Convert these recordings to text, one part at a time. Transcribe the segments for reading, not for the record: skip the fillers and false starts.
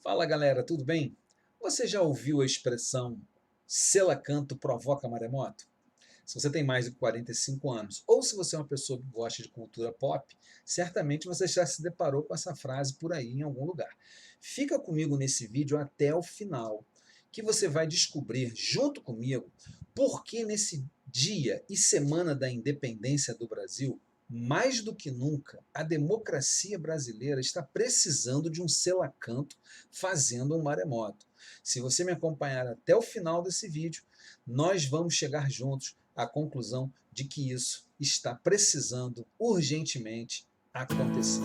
Fala galera, tudo bem? Você já ouviu a expressão selacanto provoca maremoto? Se você tem mais de 45 anos, ou se você é uma pessoa que gosta de cultura pop, certamente você já se deparou com essa frase por aí em algum lugar. Fica comigo nesse vídeo até o final, que você vai descobrir junto comigo por que nesse dia e semana da independência do Brasil, mais do que nunca, a democracia brasileira está precisando de um selacanto fazendo um maremoto. Se você me acompanhar até o final desse vídeo, nós vamos chegar juntos à conclusão de que isso está precisando urgentemente acontecer.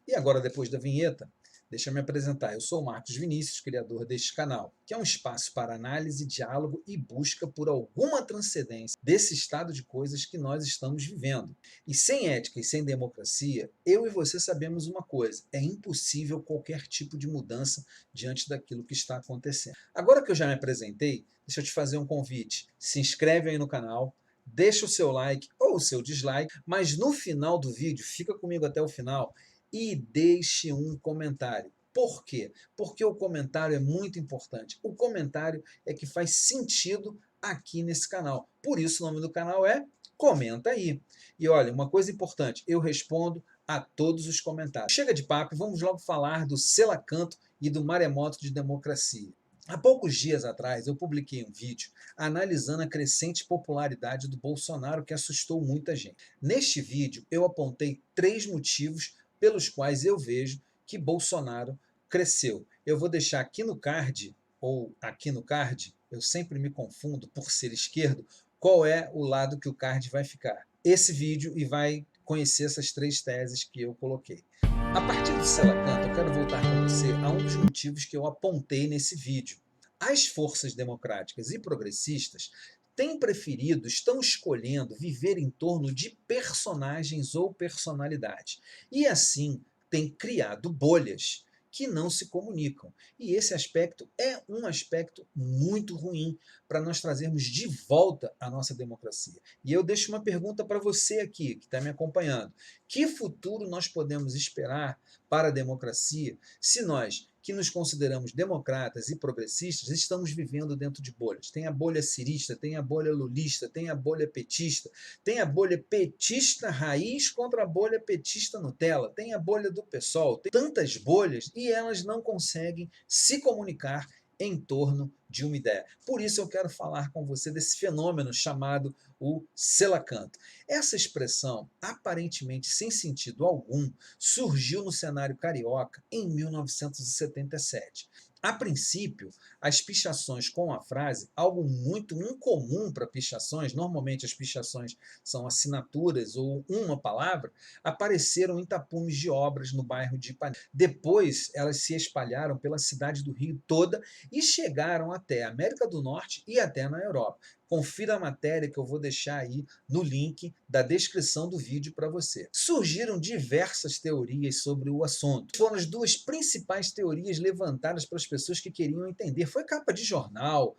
E agora, depois da vinheta, deixa eu me apresentar. Eu sou o Marcos Vinícius, criador deste canal, que é um espaço para análise, diálogo e busca por alguma transcendência desse estado de coisas que nós estamos vivendo. E sem ética e sem democracia, eu e você sabemos uma coisa: é impossível qualquer tipo de mudança diante daquilo que está acontecendo. Agora que eu já me apresentei, deixa eu te fazer um convite. Se inscreve aí no canal, deixa o seu like ou o seu dislike, mas no final do vídeo, fica comigo até o final e deixe um comentário. Por quê? Porque o comentário é muito importante. O comentário é que faz sentido aqui nesse canal. Por isso o nome do canal é Comenta Aí. E olha, uma coisa importante, eu respondo a todos os comentários. Chega de papo e vamos logo falar do selacanto e do maremoto de democracia. Há poucos dias atrás eu publiquei um vídeo analisando a crescente popularidade do Bolsonaro que assustou muita gente. Neste vídeo eu apontei 3 motivos pelos quais eu vejo que Bolsonaro cresceu. Eu vou deixar aqui no card, ou aqui no card, eu sempre me confundo por ser esquerdo, qual é o lado que o card vai ficar. Esse vídeo e vai conhecer essas 3 teses que eu coloquei. A partir do Selacanto, eu quero voltar com você a um dos motivos que eu apontei nesse vídeo. As forças democráticas e progressistas têm preferido, estão escolhendo viver em torno de personagens ou personalidades. E assim têm criado bolhas que não se comunicam. E esse aspecto é um aspecto muito ruim para nós trazermos de volta a nossa democracia. E eu deixo uma pergunta para você aqui, que está me acompanhando. Que futuro nós podemos esperar para a democracia se nós, que nos consideramos democratas e progressistas, estamos vivendo dentro de bolhas? Tem a bolha cirista, tem a bolha lulista, tem a bolha petista, tem a bolha petista raiz contra a bolha petista Nutella, tem a bolha do PSOL, tem tantas bolhas e elas não conseguem se comunicar em torno de uma ideia. Por isso eu quero falar com você desse fenômeno chamado o selacanto. Essa expressão, aparentemente sem sentido algum, surgiu no cenário carioca em 1977. A princípio, as pichações com a frase, algo muito incomum para pichações, normalmente as pichações são assinaturas ou uma palavra, apareceram em tapumes de obras no bairro de Ipanema. Depois, elas se espalharam pela cidade do Rio toda e chegaram até a América do Norte e até na Europa. Confira a matéria que eu vou deixar aí no link da descrição do vídeo para você. Surgiram diversas teorias sobre o assunto. Foram as 2 principais teorias levantadas para as pessoas que queriam entender. Foi capa de jornal.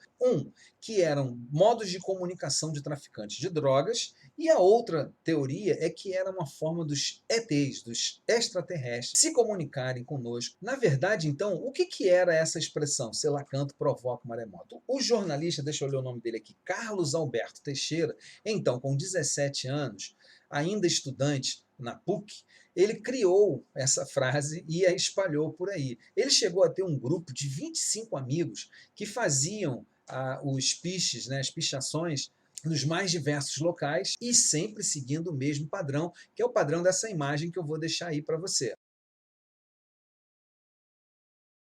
Que eram modos de comunicação de traficantes de drogas, e a outra teoria é que era uma forma dos ETs, dos extraterrestres, se comunicarem conosco. Na verdade, então, o que era essa expressão, selacanto provoca maremoto? O jornalista, deixa eu ler o nome dele aqui, Carlos Alberto Teixeira, então, com 17 anos, ainda estudante na PUC, ele criou essa frase e a espalhou por aí. Ele chegou a ter um grupo de 25 amigos que faziam os piches, né, as pichações, nos mais diversos locais e sempre seguindo o mesmo padrão, que é o padrão dessa imagem que eu vou deixar aí para você.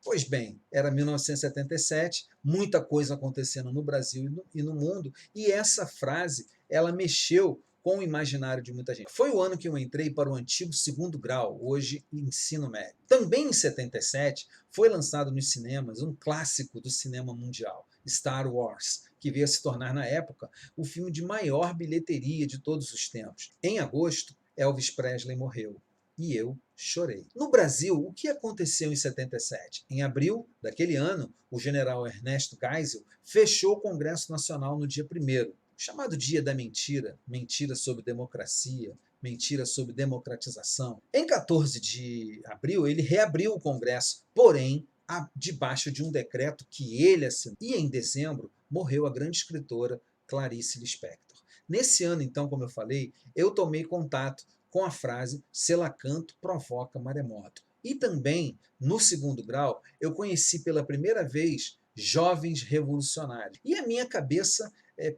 Pois bem, era 1977, muita coisa acontecendo no Brasil e no mundo, e essa frase, ela mexeu com o imaginário de muita gente. Foi o ano que eu entrei para o antigo segundo grau, hoje ensino médio. Também em 77, foi lançado nos cinemas um clássico do cinema mundial, Star Wars, que veio a se tornar, na época, o filme de maior bilheteria de todos os tempos. Em agosto, Elvis Presley morreu. E eu chorei. No Brasil, o que aconteceu em 77? Em abril daquele ano, o general Ernesto Geisel fechou o Congresso Nacional no dia 1º, chamado Dia da Mentira, mentira sobre democracia, Mentira sobre Democratização. Em 14 de abril, ele reabriu o Congresso, porém, debaixo de um decreto que ele assinou. E em dezembro, morreu a grande escritora Clarice Lispector. Nesse ano, então, como eu falei, eu tomei contato com a frase "Selacanto provoca maremoto". E também, no segundo grau, eu conheci pela primeira vez jovens revolucionários. E a minha cabeça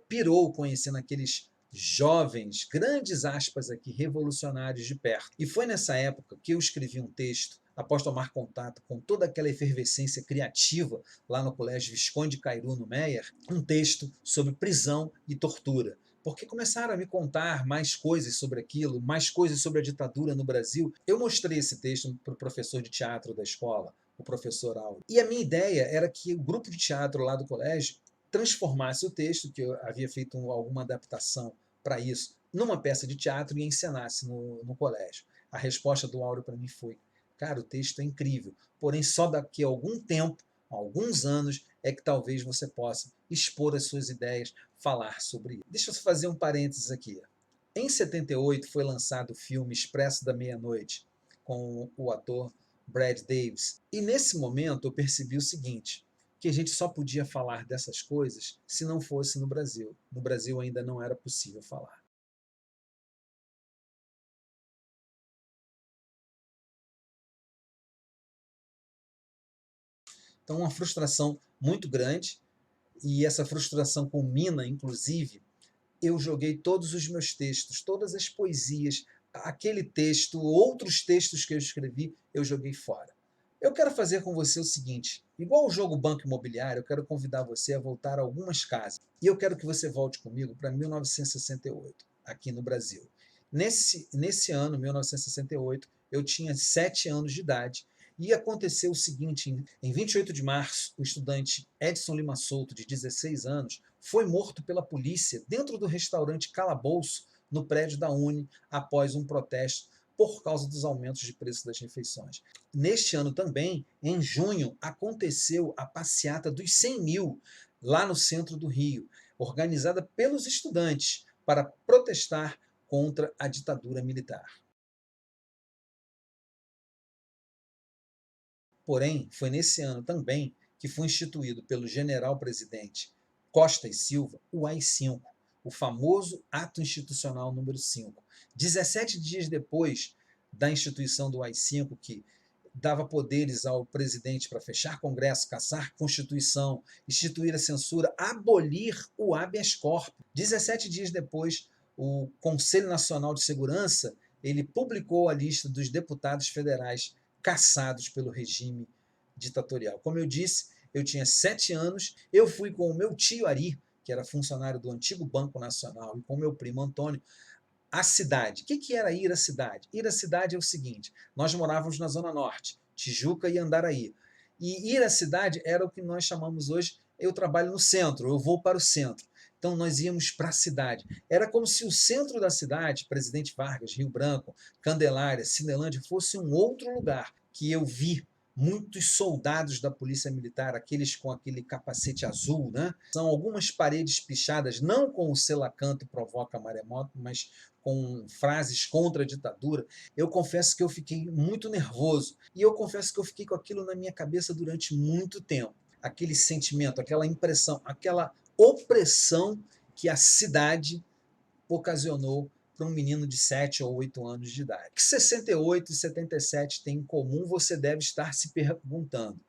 pirou conhecendo aqueles jovens, grandes aspas aqui, revolucionários de perto. E foi nessa época que eu escrevi um texto, após tomar contato com toda aquela efervescência criativa lá no Colégio Visconde de Cairu, no Meier, um texto sobre prisão e tortura. Porque começaram a me contar mais coisas sobre aquilo, mais coisas sobre a ditadura no Brasil. Eu mostrei esse texto para o professor de teatro da escola, o professor Áureo. E a minha ideia era que o grupo de teatro lá do colégio transformasse o texto, que eu havia feito alguma adaptação para isso, numa peça de teatro e encenasse no colégio. A resposta do Áureo para mim foi: cara, o texto é incrível, porém só daqui a algum tempo, alguns anos, é que talvez você possa expor as suas ideias, falar sobre isso. Deixa eu fazer um parênteses aqui. Em 78 foi lançado o filme Expresso da Meia-Noite, com o ator Brad Davis. E nesse momento eu percebi o seguinte, que a gente só podia falar dessas coisas se não fosse no Brasil. No Brasil ainda não era possível falar. Então, uma frustração muito grande, e essa frustração culmina, inclusive, eu joguei todos os meus textos, todas as poesias, aquele texto, outros textos que eu escrevi, eu joguei fora. Eu quero fazer com você o seguinte, igual o jogo Banco Imobiliário, eu quero convidar você a voltar a algumas casas. E eu quero que você volte comigo para 1968, aqui no Brasil. Nesse ano, 1968, eu tinha 7 anos de idade, e aconteceu o seguinte, em 28 de março, o estudante Edson Lima Souto, de 16 anos, foi morto pela polícia dentro do restaurante Calabouço, no prédio da Uni, após um protesto por causa dos aumentos de preço das refeições. Neste ano também, em junho, aconteceu a passeata dos 100 mil, lá no centro do Rio, organizada pelos estudantes para protestar contra a ditadura militar. Porém, foi nesse ano também que foi instituído pelo general-presidente Costa e Silva o AI-5, o famoso Ato Institucional número 5. 17 dias depois da instituição do AI-5, que dava poderes ao presidente para fechar Congresso, cassar Constituição, instituir a censura, abolir o habeas corpus. 17 dias depois, o Conselho Nacional de Segurança ele publicou a lista dos deputados federais caçados pelo regime ditatorial. Como eu disse, eu tinha 7 anos, eu fui com o meu tio Ari, que era funcionário do antigo Banco Nacional, e com o meu primo Antônio, à cidade. O que era ir à cidade? Ir à cidade é o seguinte, nós morávamos na Zona Norte, Tijuca e Andaraí. E ir à cidade era o que nós chamamos hoje, eu trabalho no centro, eu vou para o centro. Então nós íamos para a cidade. Era como se o centro da cidade, Presidente Vargas, Rio Branco, Candelária, Cinelândia, fosse um outro lugar que eu vi muitos soldados da Polícia Militar, aqueles com aquele capacete azul, né? São algumas paredes pichadas, não com o selacanto provoca maremoto, mas com frases contra a ditadura. Eu confesso que eu fiquei muito nervoso e eu confesso que eu fiquei com aquilo na minha cabeça durante muito tempo. Aquele sentimento, aquela impressão, aquela opressão que a cidade ocasionou para um menino de 7 ou 8 anos de idade. O que 68 e 77 têm em comum, você deve estar se perguntando.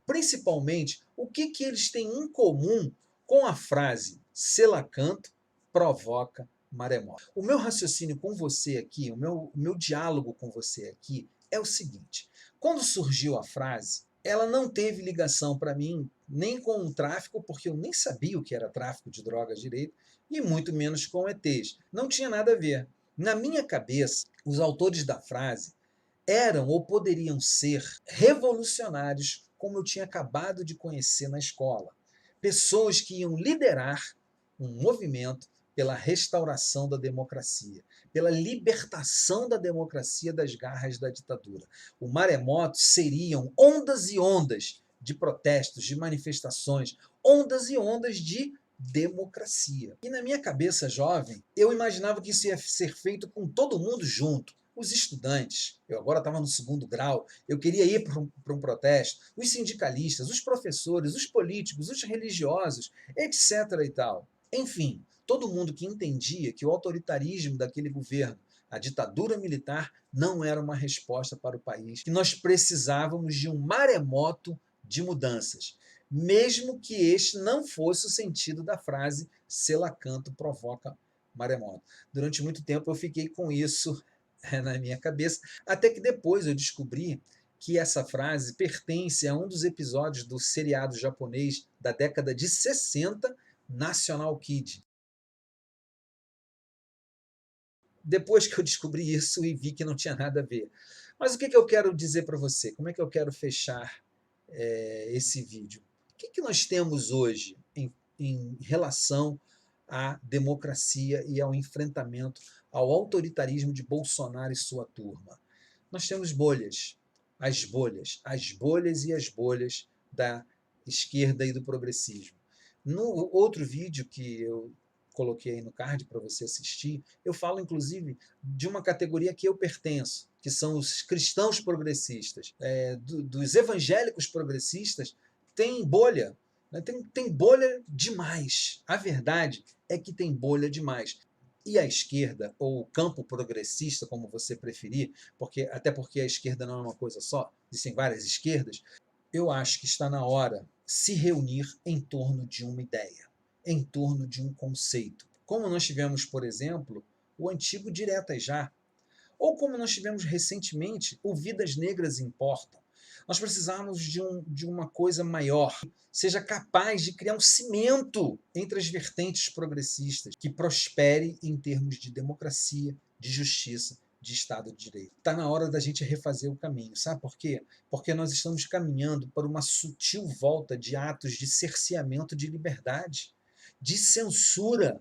Principalmente, o que eles têm em comum com a frase "selacanto provoca maremoto". O meu raciocínio com você aqui, o meu diálogo com você aqui é o seguinte. Quando surgiu a frase, ela não teve ligação para mim nem com o tráfico, porque eu nem sabia o que era tráfico de drogas direito, e muito menos com ETs. Não tinha nada a ver. Na minha cabeça, os autores da frase eram ou poderiam ser revolucionários, como eu tinha acabado de conhecer na escola. Pessoas que iam liderar um movimento pela restauração da democracia, pela libertação da democracia das garras da ditadura. O maremoto seriam ondas e ondas de protestos, de manifestações, ondas e ondas de democracia. E na minha cabeça jovem, eu imaginava que isso ia ser feito com todo mundo junto. Os estudantes, eu agora estava no segundo grau, eu queria ir para um protesto, os sindicalistas, os professores, os políticos, os religiosos, etc. e tal. Enfim, todo mundo que entendia que o autoritarismo daquele governo, a ditadura militar, não era uma resposta para o país, que nós precisávamos de um maremoto de mudanças, mesmo que este não fosse o sentido da frase selacanto provoca maremoto. Durante muito tempo eu fiquei com isso na minha cabeça, até que depois eu descobri que essa frase pertence a um dos episódios do seriado japonês da década de 60, National Kid. Depois que eu descobri isso e vi que não tinha nada a ver. Mas o que eu quero dizer para você? Como é que eu quero fechar esse vídeo? O que nós temos hoje em relação à democracia e ao enfrentamento ao autoritarismo de Bolsonaro e sua turma? Nós temos bolhas, as bolhas e as bolhas da esquerda e do progressismo. No outro vídeo que eu coloquei aí no card para você assistir, eu falo inclusive de uma categoria que eu pertenço, que são os cristãos progressistas. Dos evangélicos progressistas tem bolha, né? Tem bolha demais. A verdade é que tem bolha demais. E a esquerda, ou o campo progressista, como você preferir, até porque a esquerda não é uma coisa só, existem várias esquerdas, eu acho que está na hora se reunir em torno de uma ideia, em torno de um conceito. Como nós tivemos, por exemplo, o antigo Diretas Já, ou como nós tivemos recentemente o Vidas Negras Importam. Nós precisamos de uma coisa maior, seja capaz de criar um cimento entre as vertentes progressistas, que prospere em termos de democracia, de justiça, de Estado de Direito. Está na hora da gente refazer o caminho. Sabe por quê? Porque nós estamos caminhando para uma sutil volta de atos de cerceamento de liberdade, de censura,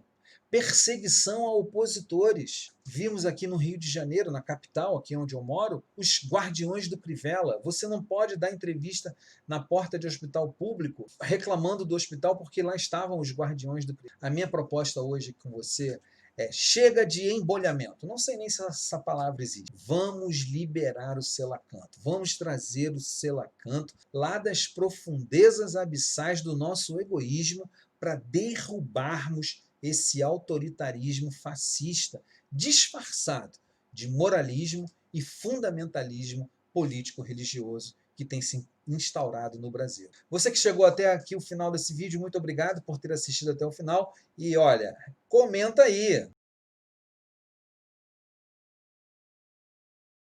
perseguição a opositores. Vimos aqui no Rio de Janeiro, na capital, aqui onde eu moro, os guardiões do Crivella. Você não pode dar entrevista na porta de hospital público reclamando do hospital porque lá estavam os guardiões do Crivella. A minha proposta hoje com você chega de embolhamento. Não sei nem se essa palavra existe. Vamos liberar o selacanto. Vamos trazer o selacanto lá das profundezas abissais do nosso egoísmo para derrubarmos esse autoritarismo fascista disfarçado de moralismo e fundamentalismo político-religioso que tem se instaurado no Brasil. Você que chegou até aqui o final desse vídeo, muito obrigado por ter assistido até o final e olha, comenta aí.